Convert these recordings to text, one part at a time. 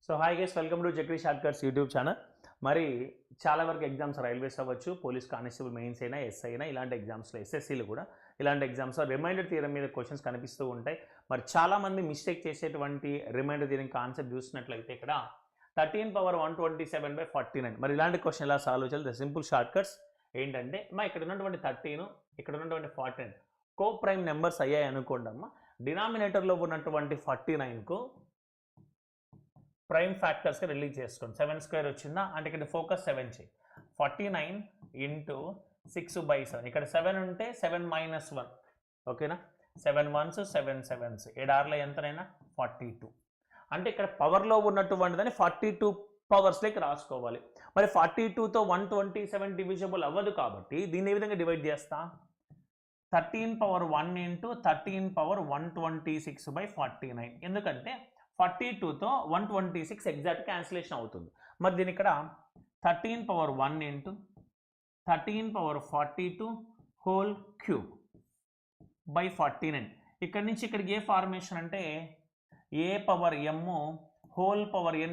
So hi guys, welcome to Chakri shortcuts YouTube channel. మరి చాలా వరకు ఎగ్జామ్స్ రైల్వేస్ అవ్వచ్చు, పోలీస్ కానిస్టేబుల్ మెయిన్స్ అయినా, ఎస్ఐ అయినా, ఇలాంటి ఎగ్జామ్స్లో ఎస్ఎస్సీలు కూడా ఇలాంటి ఎగ్జామ్స్లో రిమైండర్ థియరం మీద క్వశ్చన్స్ కనిపిస్తూ ఉంటాయి. మరి చాలామంది మిస్టేక్ చేసేటువంటి రిమైండర్ థియరం కాన్సెప్ట్ చూసినట్లయితే ఇక్కడ 13^127/49. మరి ఇలాంటి క్వశ్చన్ ఎలా సాల్వ్ చేయాలి? ద సింపుల్ షార్ట్కట్స్ ఏంటంటే ఇక్కడ ఉన్నటువంటి 13, ఇక్కడ ఉన్నటువంటి 49 కో ప్రైమ్ నెంబర్స్ అయ్యాయి అనుకోండి అమ్మా. డినామినేటర్లో ఉన్నటువంటి 49కు ప్రైమ్ ఫ్యాక్టర్స్గా రిలీజ్ చేసుకోండి. 7² వచ్చిందా అంటే ఇక్కడ ఫోకస్ 7 చేయి. 49 × 6/7. ఇక్కడ 7 ఉంటే 7 - 1, ఓకేనా? 7 1s 7 7s, 7 ఎంతనైనా 42. అంటే ఇక్కడ పవర్లో ఉన్నటువంటిదని 42 పవర్స్లోకి రాసుకోవాలి. మరి 42తో 127 డివిజబుల్ అవ్వదు కాబట్టి దీన్ని ఏ విధంగా డివైడ్ చేస్తా? 13^1 × 13^126/49. ఎందుకంటే 42తో 126 ఎగ్జాక్ట్ క్యాన్సిలేషన్ అవుతుంది. మరి దీని ఇక్కడ 13^1 × 13^42^3/49. ఇక్కడ నుంచి ఇక్కడికి ఏ ఫార్మేషన్ అంటే a⁻m (n)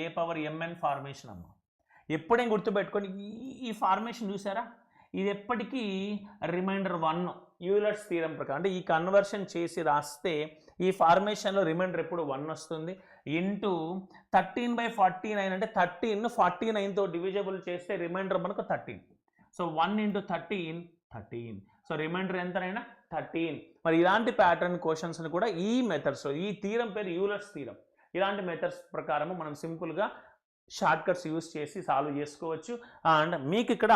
a⁻mn ఫార్మేషన్ అమ్మ. ఎప్పుడేం గుర్తుపెట్టుకొని ఈ ఫార్మేషన్ చూసారా? ఇది ఎప్పటికీ రిమైండర్ 1 యూలర్స్ థీరం ప్రకారం, అంటే ఈ కన్వర్షన్ చేసి రాస్తే ఈ ఫార్మేషన్లో రిమైండర్ ఎప్పుడు 1 వస్తుంది. ఇంటూ 13/49 అంటే 13 49తో డివిజబుల్ చేస్తే రిమైండర్ మనకు 13. సో 1 × 13 13. సో రిమైండర్ ఎంతనైనా 13. మరి ఇలాంటి ప్యాటర్న్ క్వశ్చన్స్ని కూడా ఈ మెథడ్స్లో, ఈ థీరం పేరు యూలర్స్ థీరం, ఇలాంటి మెథడ్స్ ప్రకారము మనం సింపుల్గా షార్ట్ కట్స్ యూస్ చేసి సాల్వ్ చేసుకోవచ్చు. అండ్ మీకు ఇక్కడ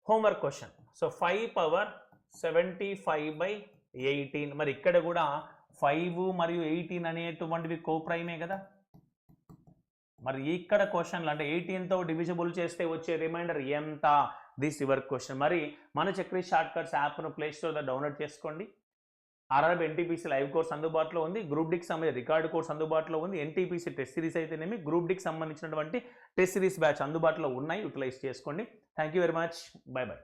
హోంవర్క్ క్వశ్చన్. సో 5^75/18. మరి ఇక్కడ కూడా 5 మరియు 18 అనేటువంటివి కోప్రైమే కదా. మరి ఇక్కడ క్వశ్చన్లు అంటే 18తో డివిజిబుల్ చేస్తే వచ్చే రిమైండర్ ఎంత? This your question. మరి మన చక్రీ షార్ట్ కట్స్ యాప్ను ప్లే స్టోర్లో డౌన్లోడ్ చేసుకోండి. ఆర్ఆర్బీ ఎన్టీపీసీ లైవ్ కోర్స్ అందుబాటులో ఉంది. గ్రూప్ డికి సంబంధించిన రికార్డు కోర్స్ అందుబాటులో ఉంది. ఎన్టీపీసీ టెస్ట్ సిరీస్ అయితేనేమి, గ్రూప్ డికి సంబంధించినటువంటి టెస్ట్ సిరీస్ బ్యాచ్ అందుబాటులో ఉన్నాయి. యూటిలైజ్ చేసుకోండి. Thank you very much. By by.